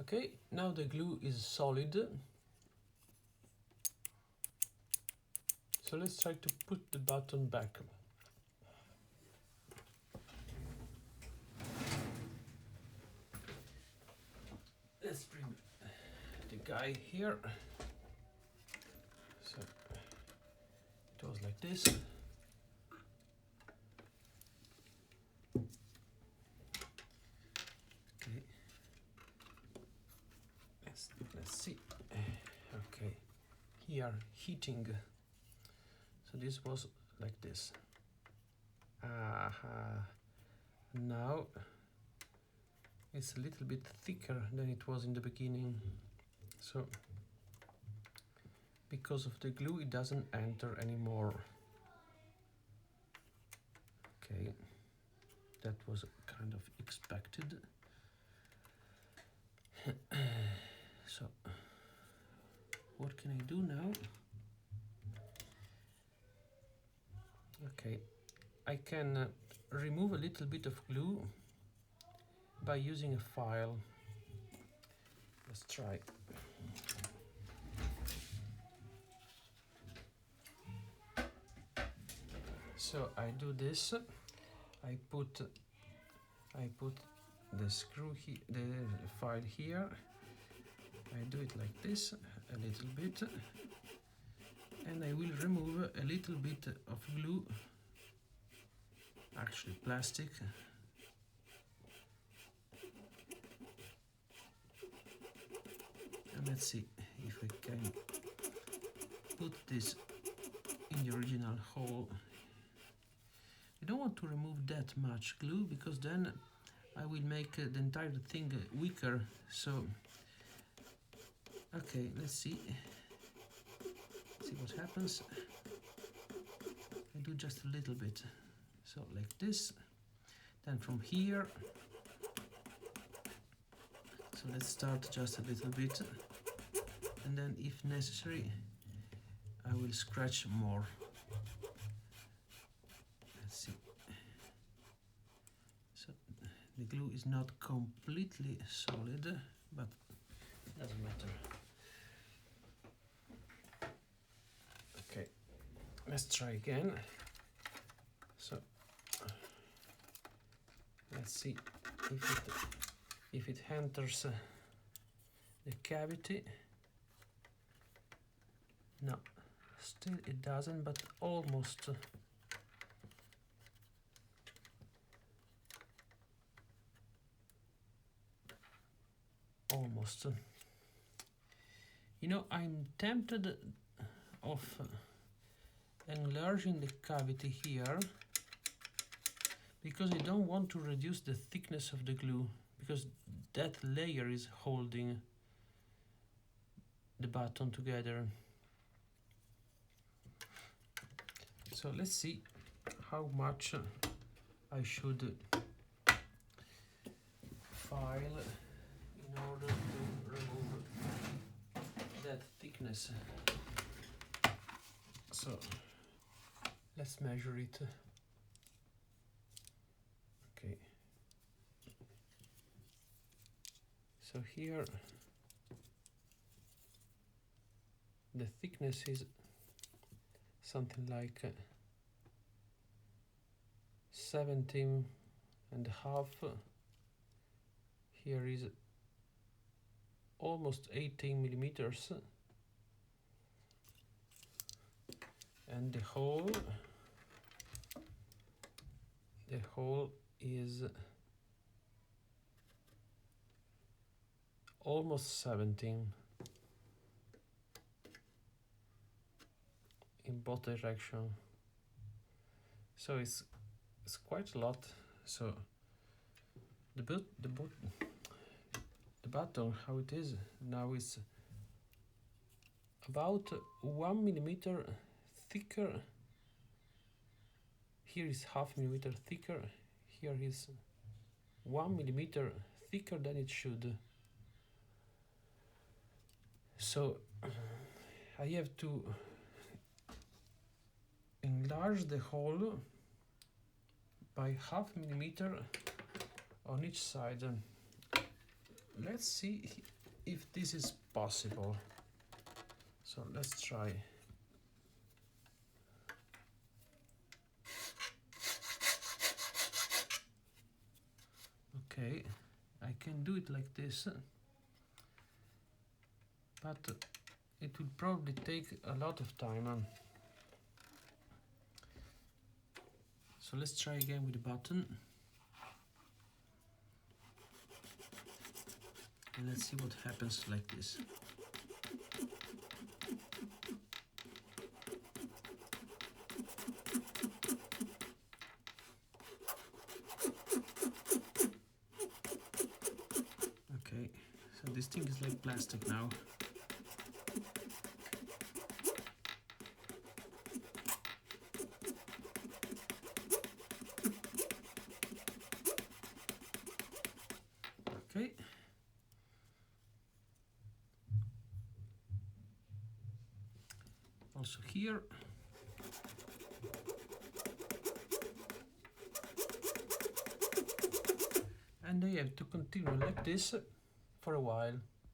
Okay, now the glue is solid. So let's try to put the button back. Let's bring the guy here. So it was like this. Okay. Let's see. Okay. Here heating. So this was like this. Now it's a little bit thicker than it was in the beginning. So because of the glue it doesn't enter anymore. Okay, that was kind of expected. So what can I do now? Okay, I can remove a little bit of glue by using a file. Let's try. So I do this. I put the screw here, the file here. I do it like this a little bit, and I will remove a little bit of glue, actually plastic. And let's see if I can put this in the original hole. I don't want to remove that much glue because then I will make the entire thing weaker. So okay, let's see what happens. I do just a little bit, so like this, then from here. So let's start just a little bit, and then if necessary I will scratch more. Let's see. So the glue is not completely solid, but it doesn't matter. Okay, let's try again. So let's see if it enters the cavity. No, still it doesn't, but almost. Almost. You know, I'm tempted of enlarging the cavity here because I don't want to reduce the thickness of the glue, because that layer is holding the button together. So let's see how much I should file in order to remove that thickness. So let's measure it. Okay. So here the thickness is something like 17.5. Here is almost 18 millimeters, and the hole is almost 17 in both directions. So it's quite a lot. So the button, how it is now, is about 1 millimeter thicker. Here is half millimeter thicker. Here is 1 millimeter thicker than it should. So I have to enlarge the hole by half millimeter on each side. Let's see if this is possible. So let's try. Okay, I can do it like this, but it will probably take a lot of time. So let's try again with the button. And let's see what happens like this. Okay, so this thing is like plastic now. Okay. Also here. And I have to continue like this for a while.